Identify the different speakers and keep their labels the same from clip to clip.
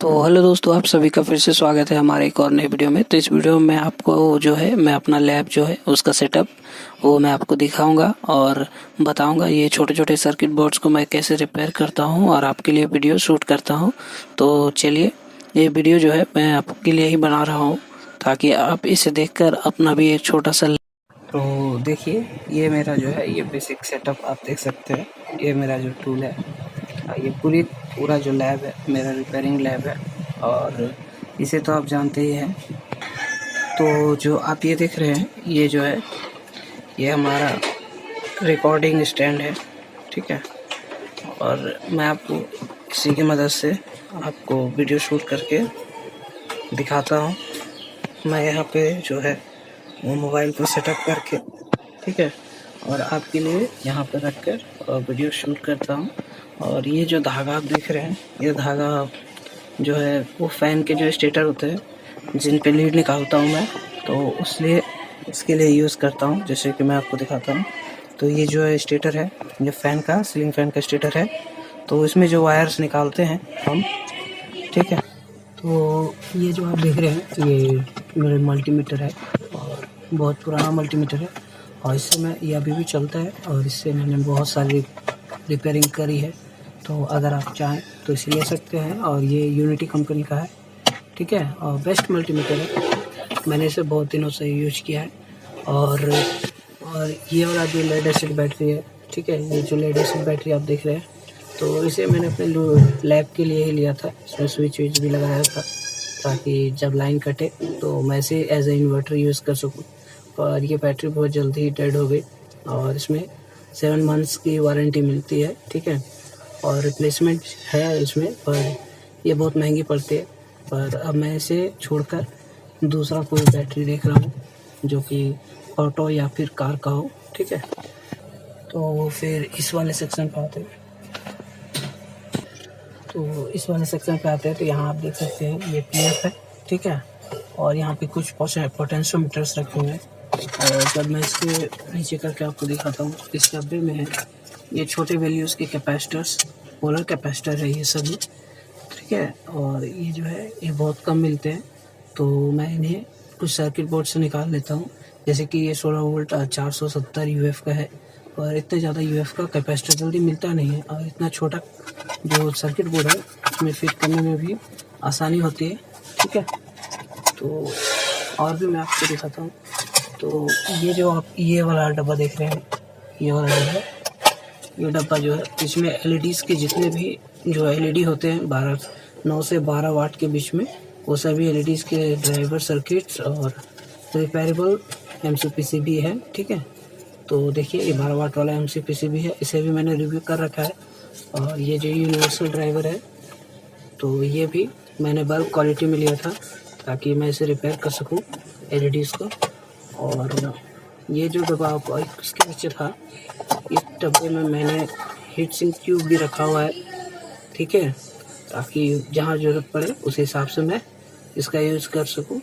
Speaker 1: तो हेलो दोस्तों, आप सभी का फिर से स्वागत है हमारे एक और नए वीडियो में। तो इस वीडियो में मैं आपको जो है मैं अपना लैब जो है उसका सेटअप वो मैं आपको दिखाऊंगा और बताऊंगा ये छोटे छोटे सर्किट बोर्ड्स को मैं कैसे रिपेयर करता हूं और आपके लिए वीडियो शूट करता हूं। तो चलिए, ये वीडियो जो है मैं आपके लिए ही बना रहा हूं ताकि आप इसे देखकर अपना भी एक छोटा सा। तो देखिए, ये मेरा जो है ये बेसिक सेटअप आप देख सकते हैं। ये मेरा जो टूल है, ये पूरा जो लैब है मेरा रिपेयरिंग लैब है और इसे तो आप जानते ही हैं। तो जो आप ये देख रहे हैं ये जो है ये हमारा रिकॉर्डिंग स्टैंड है, ठीक है। और मैं आपको इसी की मदद से आपको वीडियो शूट करके दिखाता हूँ। मैं यहाँ पे जो है वो मोबाइल को सेटअप करके, ठीक है, और आपके लिए यहाँ पर रख कर वीडियो शूट करता हूँ। और ये जो धागा आप देख रहे हैं, ये धागा जो है वो फ़ैन के जो स्टेटर होते हैं जिन पे लीड निकालता हूँ मैं, तो इसके लिए यूज़ करता हूँ। जैसे कि मैं आपको दिखाता हूँ, तो ये जो है स्टेटर है, ये फ़ैन का, सीलिंग फ़ैन का स्टेटर है। तो इसमें जो वायर्स निकालते हैं हम, ठीक है। तो ये जो आप देख रहे हैं ये मेरे मल्टीमीटर है और बहुत पुराना मल्टीमीटर है और इससे मैं ये अभी भी चलता है और इससे मैंने बहुत सारी रिपेयरिंग करी है। तो अगर आप चाहें तो इसे ले सकते हैं और ये यूनिटी कंपनी का है, ठीक है, और बेस्ट मल्टीमीटर है। मैंने इसे बहुत दिनों से यूज किया है। और ये वाला जो लेड एसिड बैटरी है, ठीक है, ये जो लेड एसिड बैटरी आप देख रहे हैं, तो इसे मैंने अपने लैब के लिए ही लिया था। इसमें स्विच भी लगाया था ताकि जब लाइन कटे तो मैं इसे एज ए इन्वर्टर यूज़ कर सकूं। और ये बैटरी बहुत जल्दी ही डेड हो गई और इसमें 7 मंथ्स की वारंटी मिलती है, ठीक है। और रिप्लेसमेंट है इसमें, पर ये बहुत महंगी पड़ती है। पर अब मैं इसे छोड़कर दूसरा कोई बैटरी देख रहा हूँ जो कि ऑटो या फिर कार का हो, ठीक है। तो फिर इस वाले सेक्शन पे आते हैं। तो यहाँ आप देख सकते हैं ये पीएफ है, ठीक है। और यहाँ पे कुछ पोटेंशियोमीटर्स रखे हुए हैं। और जब मैं इसके नीचे करके आपको दिखाता हूँ, इस डब्बे में है ये छोटे वैल्यूज़ के कैपेसिटर्स, पोलर कैपेसिटर है ये सभी, ठीक है। और ये जो है ये बहुत कम मिलते हैं, तो मैं इन्हें कुछ सर्किट बोर्ड से निकाल लेता हूँ। जैसे कि ये 16 वोल्ट 470 यूएफ का है और इतने ज़्यादा यूएफ का कैपेसिटर जल्दी मिलता नहीं है। और इतना छोटा जो सर्किट बोर्ड है उसमें फिट करने में भी आसानी होती है, ठीक है। तो और भी मैं आपको दिखाता हूँ। तो ये जो आप ये वाला डब्बा देख रहे हैं, ये वाला डब्बा, ये डब्बा जो है इसमें एलईडीज़ के जितने भी जो एलईडी होते हैं 9 से 12 वाट के बीच में, वो सभी एलईडीज़ के ड्राइवर सर्किट्स और रिपेयरेबल एमसीपीसीबी है, ठीक है। तो देखिए ये 12 वाट वाला एमसीपीसीबी है, इसे भी मैंने रिव्यू कर रखा है। और ये जो यूनिवर्सल ड्राइवर है, तो ये भी मैंने बल्क क्वालिटी में लिया था ताकि मैं इसे रिपेयर कर सकूं एलईडीज़ को। और ये जो डब्बा इसके नीचे था, इस डब्बे में मैंने हीट सिंक ट्यूब भी रखा हुआ है, ठीक है, ताकि जहाँ ज़रूरत पड़े उस हिसाब से मैं इसका यूज़ कर सकूं।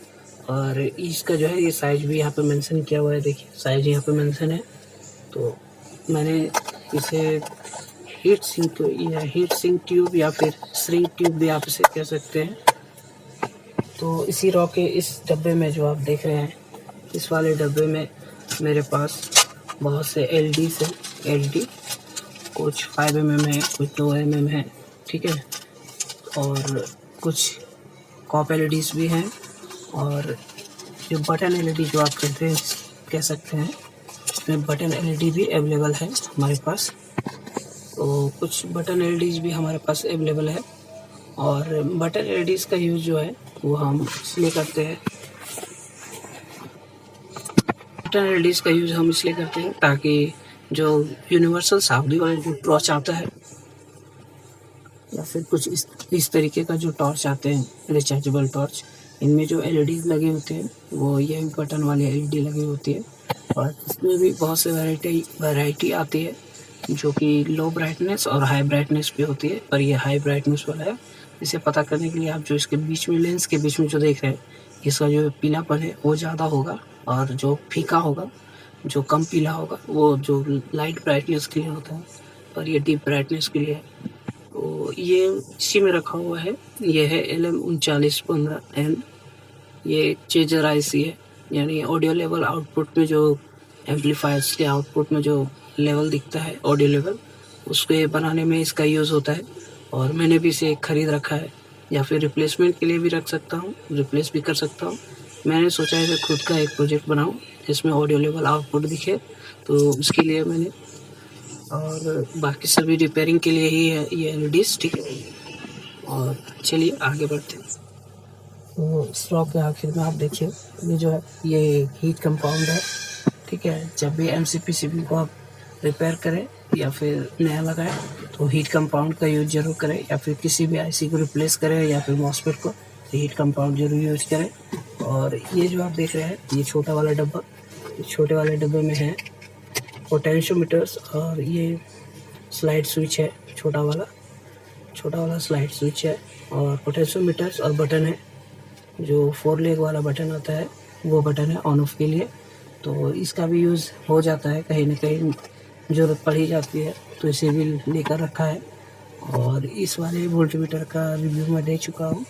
Speaker 1: और इसका जो है ये साइज़ भी यहाँ पे मेंशन किया हुआ है, देखिए साइज़ यहाँ पे मेंशन है। तो मैंने इसे हीट सिंक ट्यूब या फिर श्रिंक ट्यूब भी आप इसे कह सकते हैं। तो इसी रॉ के इस डब्बे में जो आप देख रहे हैं, इस वाले डब्बे में मेरे पास बहुत से एलईडीज़ हैं। एलईडी कुछ 5 mm है, कुछ 2 mm है, ठीक है। और कुछ कॉप एलईडीज़ भी हैं और जो बटन एलईडी जो आप कह सकते हैं, इसमें बटन एलईडी भी अवेलेबल है हमारे पास। तो कुछ बटन एलईडीज़ भी हमारे पास अवेलेबल है। और बटन एलईडीज़ का यूज़ जो है वो हम इसलिए करते हैं, बटन एलईडीज़ का यूज़ हम इसलिए करते हैं ताकि जो यूनिवर्सल साउदी वाला जो टॉर्च आता है या फिर कुछ इस तरीके का जो टॉर्च आते हैं, रिचार्जेबल टॉर्च, इनमें जो एलईडीज़ लगे होते हैं वो ये बटन वाली एलईडी लगी होती है। और इसमें भी बहुत से वैरायटी आती है जो कि लो ब्राइटनेस और हाई ब्राइटनेस पे होती है, पर ये हाई ब्राइटनेस वाला है। इसे पता करने के लिए आप जो इसके बीच में, लेंस के बीच में जो देख रहे हैं, इसका जो पीलापन है वो ज़्यादा होगा और जो फीका होगा, जो कम पीला होगा, वो जो लाइट ब्राइटनेस के लिए होता है और ये डीप ब्राइटनेस के लिए है। तो ये इसी में रखा हुआ है। ये है LM3915N। ये चेजर IC है, यानी ऑडियो लेवल आउटपुट में जो एम्पलीफायर्स के आउटपुट में जो लेवल दिखता है ऑडियो लेवल, उसको बनाने में इसका यूज़ होता है। और मैंने भी इसे खरीद रखा है, या फिर रिप्लेसमेंट के लिए भी रख सकता हूँ, रिप्लेस भी कर सकता हूँ। मैंने सोचा है कि खुद का एक प्रोजेक्ट बनाऊँ जिसमें ऑडियो लेवल आउटपुट दिखे, तो उसके लिए मैंने, और बाकी सभी रिपेयरिंग के लिए ही है ये LEDs, ठीक है। और चलिए आगे बढ़ते हैं। तो इस रॉ के आखिर में आप देखिए, ये जो है ये हीट कंपाउंड है, ठीक है। जब भी MCP को आप रिपेयर करें या फिर नया लगाएं तो हीट कंपाउंड का यूज जरूर करें, या फिर किसी भी IC को रिप्लेस करें या फिर मॉसफेट को, तो हीट कंपाउंड जरूर यूज करें। और ये जो आप देख रहे हैं ये छोटा वाला डब्बा, इस छोटे वाले डब्बे में है पोटेंशियोमीटर्स, और ये स्लाइड स्विच है, छोटा वाला स्लाइड स्विच है, और पोटेंशियोमीटर्स और बटन है। जो 4 लेग वाला बटन आता है वो बटन है ऑन ऑफ के लिए, तो इसका भी यूज़ हो जाता है, कहीं ना कहीं ज़रूरत पड़ ही जाती है, तो इसे भी लेकर रखा है। और इस वाले वोल्टमीटर का रिव्यू मैं दे चुका हूँ,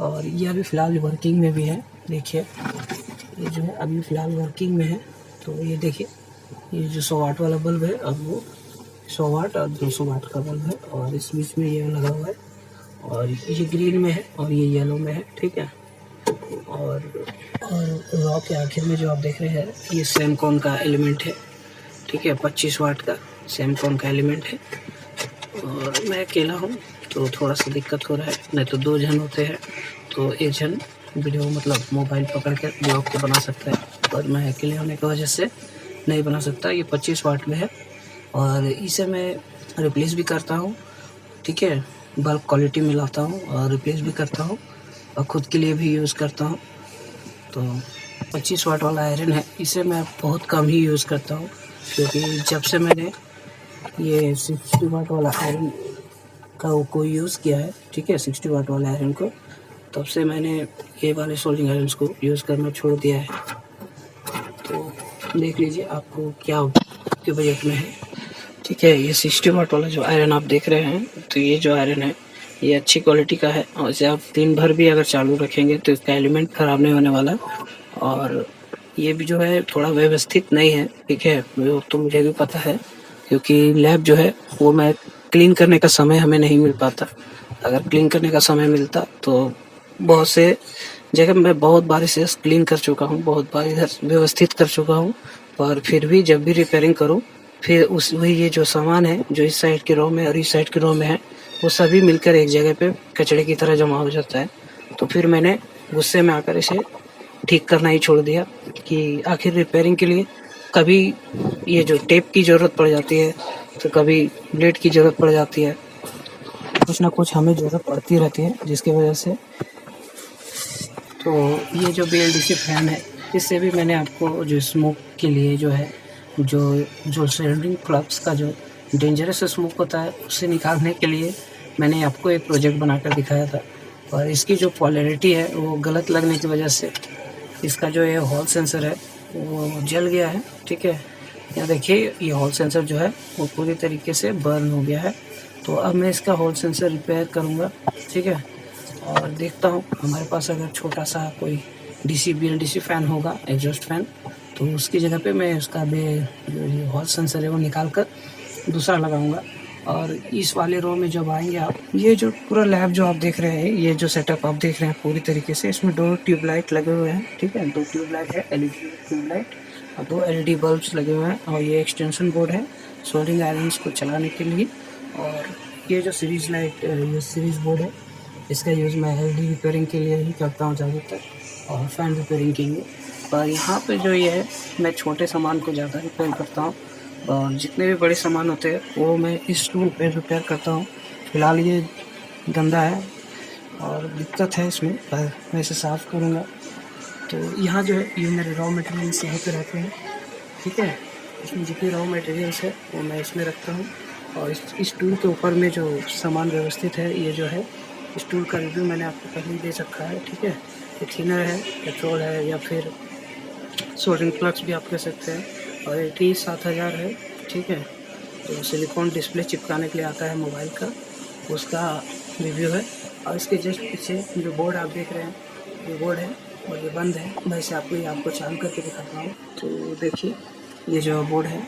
Speaker 1: और ये अभी फ़िलहाल वर्किंग में भी है। देखिए ये जो है अभी फ़िलहाल वर्किंग में है। तो ये देखिए, ये जो 100 वाट वाला बल्ब है, अब वो 100 वाट और 200 वाट का बल्ब है, और इस बीच में ये लगा हुआ है, और ये ग्रीन में है और ये येलो में है, ठीक है। और रॉ के आखिर में जो आप देख रहे हैं ये सेमकॉन का एलिमेंट है, ठीक है। 25 वाट का सेमकॉन का एलिमेंट है, और मैं अकेला हूँ तो थोड़ा सा दिक्कत हो रहा है, नहीं तो 2 जन होते हैं तो एक जन वीडियो मतलब मोबाइल पकड़ कर ब्लॉग को बना सकता है, और मैं अकेले होने की वजह से नहीं बना सकता। ये 25 वाट में है, और इसे मैं रिप्लेस भी करता हूँ, ठीक है। बल्ब क्वालिटी मिलाता हूँ और रिप्लेस भी करता हूँ, और ख़ुद के लिए भी यूज़ करता हूँ। तो 25 वाट वाला आयरन है, इसे मैं बहुत कम ही यूज़ करता हूँ, क्योंकि जब से मैंने ये 60 वाट वाला आयरन का को यूज़ किया है, ठीक है, 60 वाट वाले आयरन को, तब से मैंने ये वाले सोल्डिंग आयरन्स को यूज़ करना छोड़ दिया है। तो देख लीजिए आपको क्या आपके बजट में है, ठीक है। ये 60 वाट वाला जो आयरन आप देख रहे हैं, तो ये जो आयरन है ये अच्छी क्वालिटी का है, और इसे आप दिन भर भी अगर चालू रखेंगे तो इसका एलिमेंट ख़राब नहीं होने वाला। और ये भी जो है थोड़ा व्यवस्थित नहीं है, ठीक है, वो तो मुझे भी पता है, क्योंकि लैब जो है वो मैं क्लीन करने का समय हमें नहीं मिल पाता। अगर क्लीन करने का समय मिलता तो बहुत से जगह मैं बहुत बार इसे क्लीन कर चुका हूँ, बहुत बार इधर व्यवस्थित कर चुका हूँ, पर फिर भी जब भी रिपेयरिंग करूँ फिर वही ये जो सामान है जो इस साइड के रो में और इस साइड के रो में है, वो सभी मिलकर एक जगह पे कचड़े की तरह जमा हो जाता है। तो फिर मैंने गुस्से में आकर इसे ठीक करना ही छोड़ दिया, कि आखिर रिपेयरिंग के लिए कभी ये जो टेप की ज़रूरत पड़ जाती है, तो कभी ब्लेड की ज़रूरत पड़ जाती है, कुछ ना कुछ हमें ज़रूरत पड़ती रहती है, जिसकी वजह से। तो ये जो BLDC फ़ैन है, इससे भी मैंने आपको जो स्मोक के लिए जो है जो सराउंडिंग फ्लक्स का जो डेंजरस स्मोक होता है उसे निकालने के लिए मैंने आपको एक प्रोजेक्ट बनाकर दिखाया था, और इसकी जो पोलैरिटी है वो गलत लगने की वजह से इसका जो ये हॉल सेंसर है वो जल गया है, ठीक है। यहाँ देखिए ये हॉल सेंसर जो है वो पूरी तरीके से बर्न हो गया है। तो अब मैं इसका हॉल सेंसर रिपेयर करूँगा, ठीक है। और देखता हूँ हमारे पास अगर छोटा सा कोई BLDC फ़ैन होगा, एग्जॉस्ट फ़ैन, तो उसकी जगह पे मैं उसका जो हॉल सेंसर है वो निकाल कर दूसरा लगाऊंगा। और इस वाले रो में जब आएंगे आप, ये जो पूरा लैब जो आप देख रहे हैं, ये जो सेटअप आप देख रहे हैं पूरी तरीके से, इसमें 2 ट्यूबलाइट लगे हुए हैं, ठीक है। 2 ट्यूबलाइट है, LED ट्यूबलाइट, और 2 LED बल्ब्स लगे हुए हैं, और ये एक्सटेंशन बोर्ड है सोल्डिंग आयरन्स को चलाने के लिए। और ये जो सीरीज लाइट, ये सीरीज बोर्ड है, इसका यूज़ मैं LED रिपेयरिंग के लिए ही करता हूँ ज़्यादातर, और फ़ैन रिपेयरिंग के लिए। पर यहाँ पे जो ये है मैं छोटे सामान को ज़्यादा रिपेयर करता हूँ, और जितने भी बड़े सामान होते हैं वो मैं इस टूल पे रिपेयर करता हूँ। फ़िलहाल ये गंदा है और दिक्कत है इसमें, पर मैं इसे साफ़ करूँगा। तो यहाँ जो है ये मेरे रॉ मटेरियल्स यहाँ पे रहते हैं, ठीक है। इसमें जितने रॉ मटेरियल्स है वो मैं इसमें रखता हूँ, और इस टूल के ऊपर में जो सामान व्यवस्थित है, ये जो है इस टूल का रिव्यू मैंने आपको पहले ही दे रखा है, ठीक है। ये थिनर है, पेट्रोल है, या फिर सोल्डरिंग प्लग्स भी आप कह सकते हैं, और AT7000 है, ठीक है। तो सिलिकॉन डिस्प्ले चिपकाने के लिए आता है मोबाइल का, उसका रिव्यू है। और इसके जस्ट पीछे जो बोर्ड आप देख रहे हैं, ये बोर्ड है और ये बंद है। मैं इसे आपको चालू करके दिखाता हूँ। तो देखिए, ये जो बोर्ड है,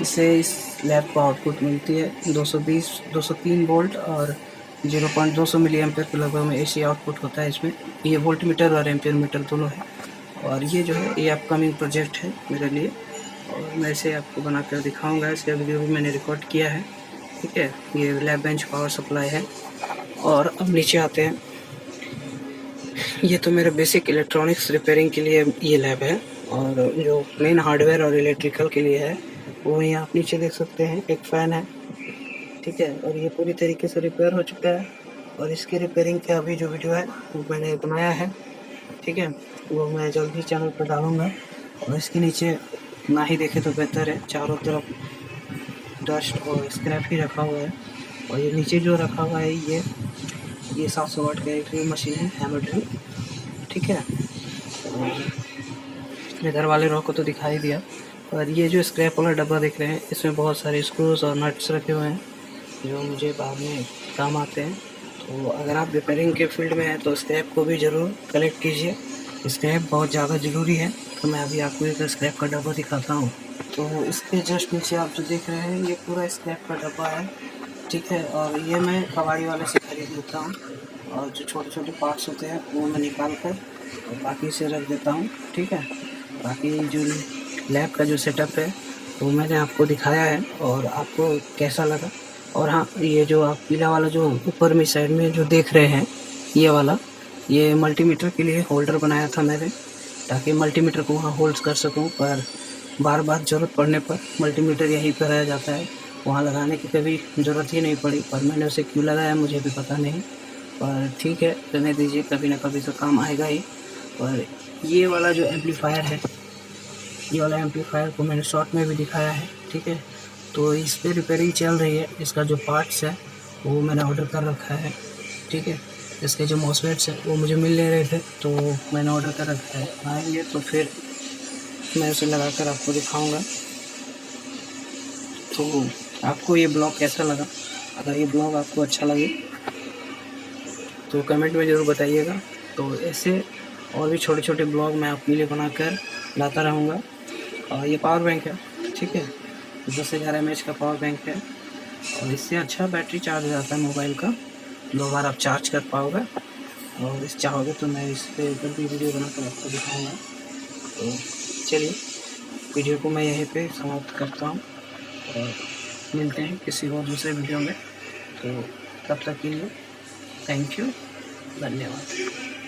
Speaker 1: इससे इस लैब को आउटपुट मिलती है 203 वोल्ट और 0.200 मिली एम्पेयर के लगभग में एसी आउटपुट होता है इसमें। ये वोल्ट मीटर और एम्पेयर मीटर दोनों है। और ये जो है, ये अपकमिंग प्रोजेक्ट है मेरे लिए, और मैं इसे आपको बनाकर दिखाऊंगा। इसका वीडियो भी मैंने रिकॉर्ड किया है, ठीक है। ये लैब बेंच पावर सप्लाई है। और अब नीचे आते हैं। ये तो मेरे बेसिक इलेक्ट्रॉनिक्स रिपेयरिंग के लिए ये लैब है, और जो मेन हार्डवेयर और इलेक्ट्रिकल के लिए है वो यहाँ आप नीचे देख सकते हैं। एक फ़ैन है, ठीक है, और ये पूरी तरीके से रिपेयर हो चुका है। और इसकी रिपेयरिंग का अभी जो वीडियो है वो मैंने बनाया है, ठीक है, वो मैं जल्दी चैनल पर डालूँगा। और इसके नीचे ना ही देखे तो बेहतर है, चारों तरफ डस्ट और स्क्रैप ही रखा हुआ है। और ये नीचे जो रखा हुआ है, ये 700 वाट का एक ड्रिल मशीन है, हैमर ड्रिल, ठीक है। और इधर वाले रॉ को तो दिखाई दिया। और ये जो स्क्रैप वाला डब्बा देख रहे हैं, इसमें बहुत सारे स्क्रूज और नट्स रखे हुए हैं जो मुझे बाद में काम आते हैं। तो अगर आप रिपेयरिंग के फील्ड में हैं तो स्क्रैप को भी ज़रूर कलेक्ट कीजिए। स्क्रैप बहुत ज़्यादा ज़रूरी है। तो मैं अभी आपको एक स्क्रैप का डब्बा दिखाता हूँ। तो इसके जस्ट नीचे आप जो देख रहे हैं, ये पूरा स्क्रैप का डब्बा है, ठीक है। और ये मैं कबाड़ी वाले से खरीद लेता हूँ, और जो छोटे छोटे पार्ट्स होते हैं वो मैं निकाल कर और बाकी से रख देता हूँ, ठीक है। बाकी जो लैब का जो सेटअप है वो मैंने आपको दिखाया है, और आपको कैसा लगा। और हाँ, ये जो आप पीला वाला जो ऊपर में साइड में जो देख रहे हैं, ये वाला, ये मल्टीमीटर के लिए होल्डर बनाया था मैंने, ताकि मल्टीमीटर को वहाँ होल्ड कर सकूँ। पर बार बार ज़रूरत पड़ने पर मल्टीमीटर यहीं पर रह जाता है, वहाँ लगाने की कभी ज़रूरत ही नहीं पड़ी। पर मैंने उसे क्यों लगाया मुझे भी पता नहीं, पर ठीक है, रहने दीजिए, कभी ना कभी तो काम आएगा ही। और ये वाला जो एम्पलीफायर है, ये वाला एम्पलीफायर को मैंने शॉर्ट में भी दिखाया है, ठीक है। तो इस पर रिपेयरिंग चल रही है। इसका जो पार्ट्स है वो मैंने ऑर्डर कर रखा है, ठीक है। इसके जो मॉसफेट्स हैं वो मुझे मिल नहीं रहे थे, तो मैंने ऑर्डर कर रखा है। आएंगे तो फिर मैं उसे लगा कर आपको दिखाऊंगा। तो आपको ये ब्लॉग कैसा लगा? अगर ये ब्लॉग आपको अच्छा लगे तो कमेंट में ज़रूर बताइएगा। तो ऐसे और भी छोटे छोटे ब्लॉग मैं आपके लिए बनाकर लाता रहूँगा। और ये पावर बैंक है, ठीक है, 10,000 mAh का पावर बैंक है, और इससे अच्छा बैटरी चार्ज हो जाता है मोबाइल का, 2 बार आप चार्ज कर पाओगे। और इस चाहोगे तो मैं इस पर जल्दी वीडियो बनाकर आपको दिखाऊँगा। तो चलिए, वीडियो को मैं यहीं पे समाप्त करता हूँ, और मिलते हैं किसी और दूसरे वीडियो में। तो तब तक के लिए थैंक यू, धन्यवाद।